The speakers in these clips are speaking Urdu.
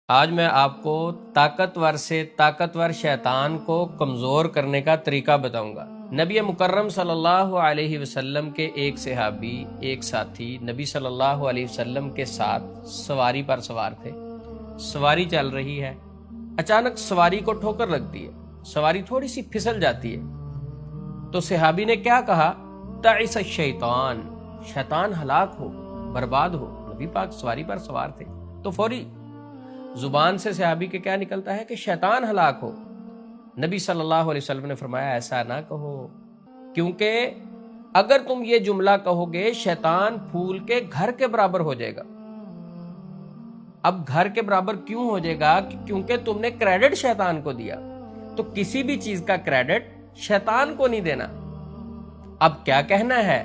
آج میں آپ کو طاقتور سے طاقتور شیطان کو کمزور کرنے کا طریقہ بتاؤں گا۔ نبی مکرم صلی اللہ علیہ وسلم کے ایک صحابی، ایک ساتھی نبی صلی اللہ علیہ وسلم کے ساتھ سواری پر سوار تھے۔ سواری چل رہی ہے، اچانک سواری کو ٹھوکر لگتی ہے، سواری تھوڑی سی پھسل جاتی ہے۔ تو صحابی نے کیا کہا؟ تعس الشیطان، شیطان ہلاک ہو، برباد ہو۔ نبی پاک سواری پر سوار تھے تو فوری زبان سے صحابی کے کیا نکلتا ہے کہ شیطان ہلاک ہو۔ نبی صلی اللہ علیہ وسلم نے فرمایا ایسا نہ کہو، کیونکہ اگر تم یہ جملہ کہو گے شیطان پھول کے گھر کے برابر ہو جائے گا۔ اب گھر کے برابر کیوں ہو جائے گا؟ کیونکہ تم نے کریڈٹ شیطان کو دیا، تو کسی بھی چیز کا کریڈٹ شیطان کو نہیں دینا۔ اب کیا کہنا ہے؟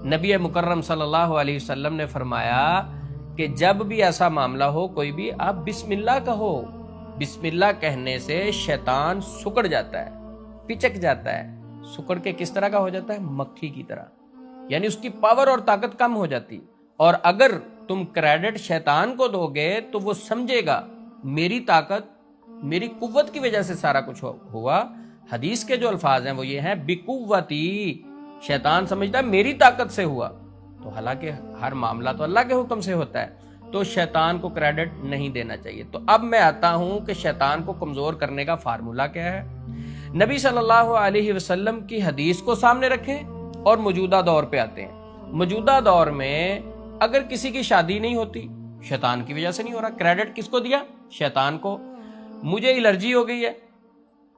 نبی مکرم صلی اللہ علیہ وسلم نے فرمایا کہ جب بھی ایسا معاملہ ہو کوئی بھی، آپ بسم اللہ کہو۔ بسم اللہ کہنے سے شیطان سکڑ جاتا ہے، پچک جاتا ہے۔ سکڑ کے کس طرح کا ہو جاتا ہے؟ مکھی کی طرح، یعنی اس کی پاور اور طاقت کم ہو جاتی۔ اور اگر تم کریڈٹ شیطان کو دو گے تو وہ سمجھے گا میری طاقت، میری قوت کی وجہ سے سارا کچھ ہوا۔ حدیث کے جو الفاظ ہیں وہ یہ ہیں بقوتی، شیطان سمجھتا ہے میری طاقت سے ہوا، تو حالانکہ ہر معاملہ تو اللہ کے حکم سے ہوتا ہے، تو شیطان کو کریڈٹ نہیں دینا چاہیے۔ تو اب میں آتا ہوں کہ شیطان کو کمزور کرنے کا فارمولہ کیا ہے۔ نبی صلی اللہ علیہ وسلم کی حدیث کو سامنے رکھیں اور موجودہ دور پہ آتے ہیں۔ موجودہ دور میں اگر کسی کی شادی نہیں ہوتی، شیطان کی وجہ سے نہیں ہو رہا، کریڈٹ کس کو دیا؟ شیطان کو۔ مجھے الرجی ہو گئی ہے،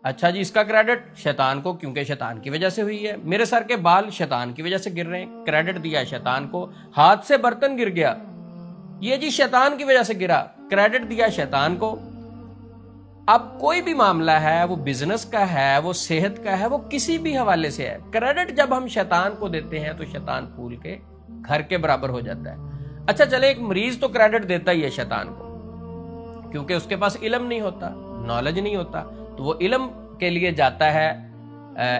اچھا جی اس کا کریڈٹ شیطان کو، کیونکہ شیطان کی وجہ سے ہوئی ہے۔ میرے سر کے بال شیطان کی وجہ سے گر رہے ہیں، کریڈٹ دیا شیطان کو۔ ہاتھ سے برتن گر گیا، یہ جی شیطان کی وجہ سے گرا، کریڈٹ دیا شیطان کو۔ اب کوئی بھی معاملہ ہے، وہ بزنس کا ہے، وہ صحت کا ہے، وہ کسی بھی حوالے سے ہے، کریڈٹ جب ہم شیطان کو دیتے ہیں تو شیطان پھول کے گھر کے برابر ہو جاتا ہے۔ اچھا چلے ایک مریض تو کریڈٹ دیتا ہی ہے شیطان کو، کیونکہ اس کے پاس علم نہیں ہوتا، نالج نہیں ہوتا، تو وہ علم کے لیے جاتا ہے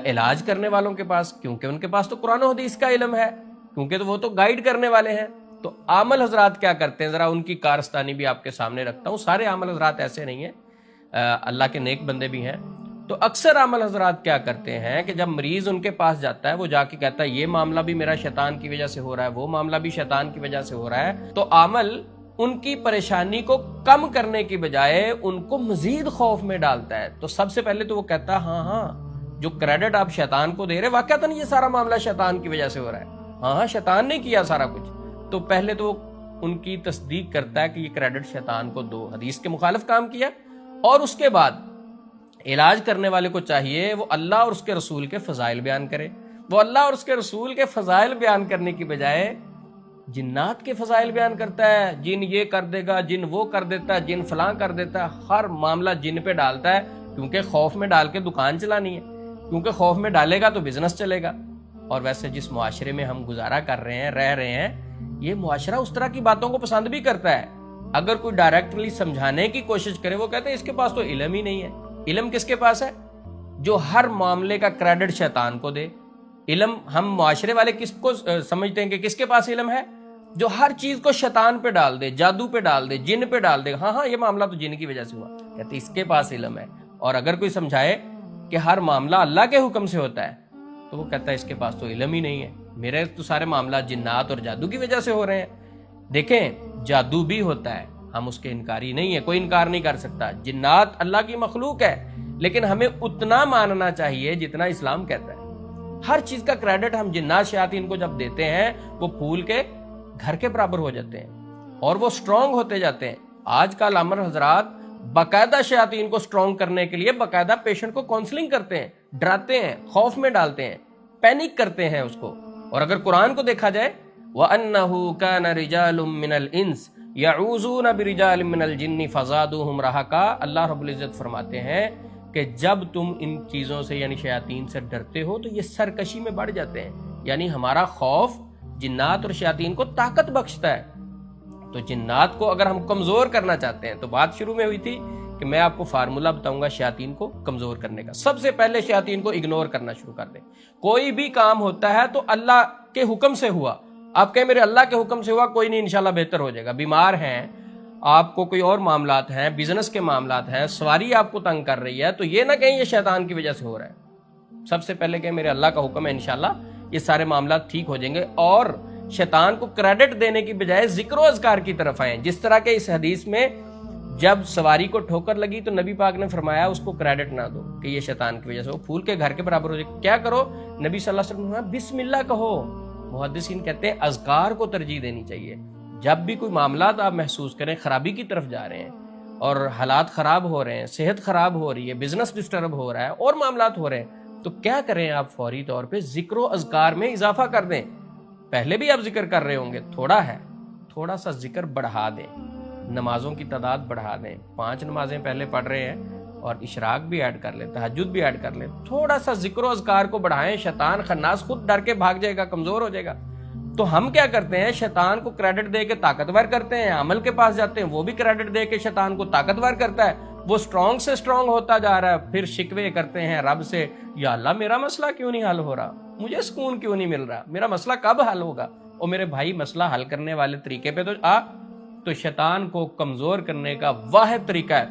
علاج کرنے والوں کے پاس، کیونکہ ان کے پاس تو قرآن و حدیث کا علم ہے، کیونکہ تو وہ تو گائیڈ کرنے والے ہیں۔ تو عامل حضرات کیا کرتے ہیں، ذرا ان کی کارستانی بھی آپ کے سامنے رکھتا ہوں۔ سارے عامل حضرات ایسے نہیں ہیں، اللہ کے نیک بندے بھی ہیں۔ تو اکثر عامل حضرات کیا کرتے ہیں کہ جب مریض ان کے پاس جاتا ہے، وہ جا کے کہتا ہے یہ معاملہ بھی میرا شیطان کی وجہ سے ہو رہا ہے، وہ معاملہ بھی شیطان کی وجہ سے ہو رہا ہے، تو عامل ان کی پریشانی کو کم کرنے کی بجائے ان کو مزید خوف میں ڈالتا ہے۔ تو سب سے پہلے تو وہ کہتا ہے ہاں جو کریڈٹ آپ شیطان کو دے رہے، واقعتاً یہ سارا معاملہ شیطان کی وجہ سے ہو رہا ہے، ہاں شیطان نے کیا سارا کچھ۔ تو پہلے تو ان کی تصدیق کرتا ہے کہ یہ کریڈٹ شیطان کو دو، حدیث کے مخالف کام کیا، اور اس کے بعد علاج کرنے والے کو چاہیے وہ اللہ اور اس کے رسول کے فضائل بیان کرے۔ وہ اللہ اور اس کے رسول کے فضائل بیان کرنے کی بجائے جنات کے فضائل بیان کرتا ہے، جن یہ کر دے گا، جن وہ کر دیتا ہے، جن فلاں کر دیتا ہے، ہر معاملہ جن پہ ڈالتا ہے، کیونکہ خوف میں ڈال کے دکان چلانی ہے، کیونکہ خوف میں ڈالے گا تو بزنس چلے گا۔ اور ویسے جس معاشرے میں ہم گزارا کر رہے ہیں، رہ رہے ہیں، یہ معاشرہ اس طرح کی باتوں کو پسند بھی کرتا ہے۔ اگر کوئی ڈائریکٹلی سمجھانے کی کوشش کرے، وہ کہتے ہیں اس کے پاس تو علم ہی نہیں ہے۔ علم کس کے پاس ہے؟ جو ہر معاملے کا کریڈٹ شیطان کو دے۔ علم ہم معاشرے والے کس کو سمجھتے ہیں کہ کس کے پاس علم ہے؟ جو ہر چیز کو شیطان پہ ڈال دے، جادو پہ ڈال دے، جن پہ ڈال دے، ہاں یہ معاملہ تو جن کی وجہ سے ہوا، کہتے اس کے پاس علم ہے۔ اور اگر کوئی سمجھائے کہ ہر معاملہ اللہ کے حکم سے ہوتا ہے، تو وہ کہتا ہے اس کے پاس تو علم ہی نہیں ہے، میرے تو سارے معاملات جنات اور جادو کی وجہ سے ہو رہے ہیں۔ دیکھیں جادو بھی ہوتا ہے، ہم اس کے انکاری نہیں ہے، کوئی انکار نہیں کر سکتا، جنات اللہ کی مخلوق ہے، لیکن ہمیں اتنا ماننا چاہیے جتنا اسلام کہتا ہے۔ ہر چیز کا کریڈٹ ہم جنات شیاطین کو جب دیتے ہیں، وہ پھول کے گھر کے برابر ہو جاتے ہیں اور وہ سٹرونگ ہوتے جاتے ہیں۔ آج کل عامل حضرات باقاعدہ شیاطین کو سٹرونگ کرنے کے لیے باقاعدہ پیشنٹ کو کاؤنسلنگ کرتے ہیں، ڈراتے ہیں، خوف میں ڈالتے ہیں، پینک کرتے ہیں اس کو۔ اور اگر قرآن کو دیکھا جائے وَأَنَّهُ كَانَ رِجَالٌ مِّنَ الْإِنسِ يَعُوذُونَ بِرِجَالٍ مِّنَ الْجِنِّ فَزَادُوهُمْ رَهَقًا، اللہ رب العزت فرماتے ہیں کہ جب تم ان چیزوں سے یعنی شیاطین سے ڈرتے ہو تو یہ سرکشی میں بڑھ جاتے ہیں، یعنی ہمارا خوف جنات اور شیاطین کو طاقت بخشتا ہے۔ تو جنات کو اگر ہم کمزور کرنا چاہتے ہیں، تو بات شروع میں ہوئی تھی کہ میں آپ کو فارمولہ بتاؤں گا شیاطین کو کمزور کرنے کا۔ سب سے پہلے شیاطین کو اگنور کرنا شروع کر دیں۔ کوئی بھی کام ہوتا ہے تو اللہ کے حکم سے ہوا، آپ کہیں میرے اللہ کے حکم سے ہوا، کوئی نہیں، انشاءاللہ بہتر ہو جائے گا۔ بیمار ہیں، آپ کو کوئی اور معاملات ہیں، بزنس کے معاملات ہیں، سواری آپ کو تنگ کر رہی ہے، تو یہ نہ کہیں یہ شیطان کی وجہ سے ہو رہا ہے، سب سے پہلے کہ میرے اللہ کا حکم ہے، انشاءاللہ یہ سارے معاملات ٹھیک ہو جائیں گے۔ اور شیطان کو کریڈٹ دینے کی بجائے ذکر و اذکار کی طرف آئیں، جس طرح کہ اس حدیث میں جب سواری کو ٹھوکر لگی تو نبی پاک نے فرمایا اس کو کریڈٹ نہ دو کہ یہ شیطان کی وجہ سے، وہ پھول کے گھر کے برابر ہو جائے، کیا کرو؟ نبی صلی اللہ علیہ وسلم نے فرمایا بسم اللہ کہو۔ محدثین کہتے ہیں اذکار کو ترجیح دینی چاہیے۔ جب بھی کوئی معاملات آپ محسوس کریں خرابی کی طرف جا رہے ہیں اور حالات خراب ہو رہے ہیں، صحت خراب ہو رہی ہے، بزنس ڈسٹرب ہو رہا ہے اور معاملات ہو رہے ہیں، تو کیا کریں آپ؟ فوری طور پہ ذکر و اذکار میں اضافہ کر دیں۔ پہلے بھی آپ ذکر کر رہے ہوں گے، تھوڑا ہے، تھوڑا سا ذکر بڑھا دیں، نمازوں کی تعداد بڑھا دیں، 5 نمازیں پہلے پڑھ رہے ہیں اور اشراق بھی ایڈ کر لیں، تہجد بھی ایڈ کر لیں، تھوڑا سا ذکر و اذکار کو بڑھائیں۔ شیطان خناس خود ڈر کے بھاگ جائے گا، کمزور ہو جائے گا۔ تو ہم کیا کرتے ہیں؟ شیطان کو کریڈٹ دے کے طاقتور کرتے ہیں، عمل کے پاس جاتے ہیں، وہ بھی کریڈٹ دے کے شیطان کو طاقتور کرتا ہے، وہ سٹرونگ سے سٹرونگ ہوتا جا رہا ہے، پھر شکوے کرتے ہیں رب سے، یا اللہ میرا مسئلہ کیوں نہیں حل ہو رہا، مجھے سکون کیوں نہیں مل رہا، میرا مسئلہ کب حل ہوگا؟ اور میرے بھائی مسئلہ حل کرنے والے طریقے پہ تو تو شیطان کو کمزور کرنے کا واحد طریقہ ہے،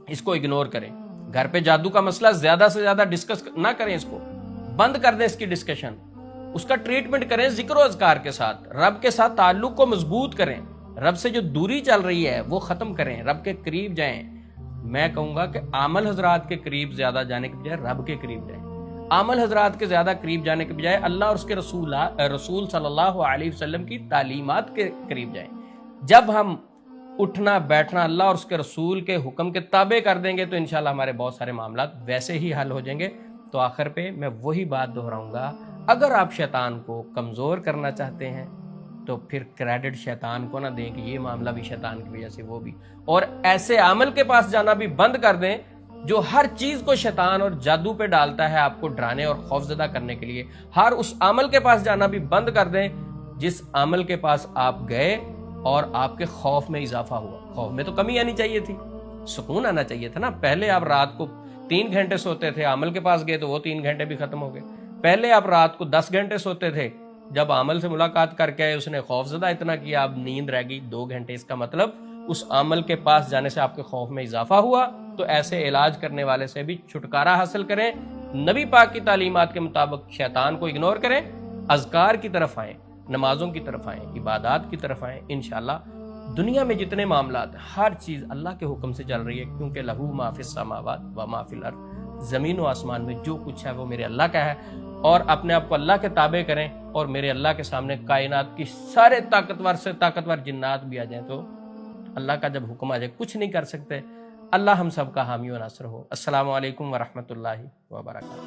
اس کو اگنور کریں۔ گھر پہ جادو کا مسئلہ زیادہ سے زیادہ ڈسکس نہ کریں، اس کو بند کر دیں، اس کی ڈسکشن، اس کا ٹریٹمنٹ کریں ذکر و اذکار کے ساتھ، رب کے ساتھ تعلق کو مضبوط کریں، رب سے جو دوری چل رہی ہے وہ ختم کریں، رب کے قریب جائیں۔ میں کہوں گا کہ عامل حضرات کے قریب زیادہ جانے کے بجائے رب کے قریب جائیں، عامل حضرات کے زیادہ قریب جانے کے بجائے اللہ اور اس کے رسول صلی اللہ علیہ وسلم کی تعلیمات کے قریب جائیں۔ جب ہم اٹھنا بیٹھنا اللہ اور اس کے رسول کے حکم کے تابع کر دیں گے تو انشاءاللہ ہمارے بہت سارے معاملات ویسے ہی حل ہو جائیں گے۔ تو آخر پہ میں وہی بات دہراؤں گا، اگر آپ شیطان کو کمزور کرنا چاہتے ہیں تو پھر کریڈٹ شیطان کو نہ دیں کہ یہ معاملہ بھی شیطان کی وجہ سے، وہ بھی، اور ایسے عمل کے پاس جانا بھی بند کر دیں جو ہر چیز کو شیطان اور جادو پہ ڈالتا ہے آپ کو ڈرانے اور خوفزدہ کرنے کے لیے۔ ہر اس عمل کے پاس جانا بھی بند کر دیں جس عمل کے پاس آپ گئے اور آپ کے خوف میں اضافہ ہوا۔ خوف میں تو کمی آنی چاہیے تھی، سکون آنا چاہیے تھا نا۔ پہلے آپ رات کو 3 گھنٹے سوتے تھے، عمل کے پاس گئے تو وہ 3 گھنٹے بھی ختم ہو گئے۔ پہلے آپ رات کو 10 گھنٹے سوتے تھے، جب عمل سے ملاقات کر کے اس نے خوف زدہ اتنا کیا، اب نیند رہ گئی 2 گھنٹے۔ اس کا مطلب اس عمل کے پاس جانے سے آپ کے خوف میں اضافہ ہوا۔ تو ایسے علاج کرنے والے سے بھی چھٹکارا حاصل کریں، نبی پاک کی تعلیمات کے مطابق شیطان کو اگنور کریں، اذکار کی طرف آئیں، نمازوں کی طرف آئیں، عبادات کی طرف آئیں۔ انشاءاللہ دنیا میں جتنے معاملات، ہر چیز اللہ کے حکم سے چل رہی ہے، کیونکہ لہو ما فی السماوات و ما فی الارض، زمین و آسمان میں جو کچھ ہے وہ میرے اللہ کا ہے۔ اور اپنے آپ کو اللہ کے تابع کریں، اور میرے اللہ کے سامنے کائنات کی سارے طاقتور سے طاقتور جنات بھی آ جائیں تو اللہ کا جب حکم آ جائے کچھ نہیں کر سکتے۔ اللہ ہم سب کا حامی و ناصر ہو۔ السلام علیکم ورحمۃ اللہ وبرکاتہ۔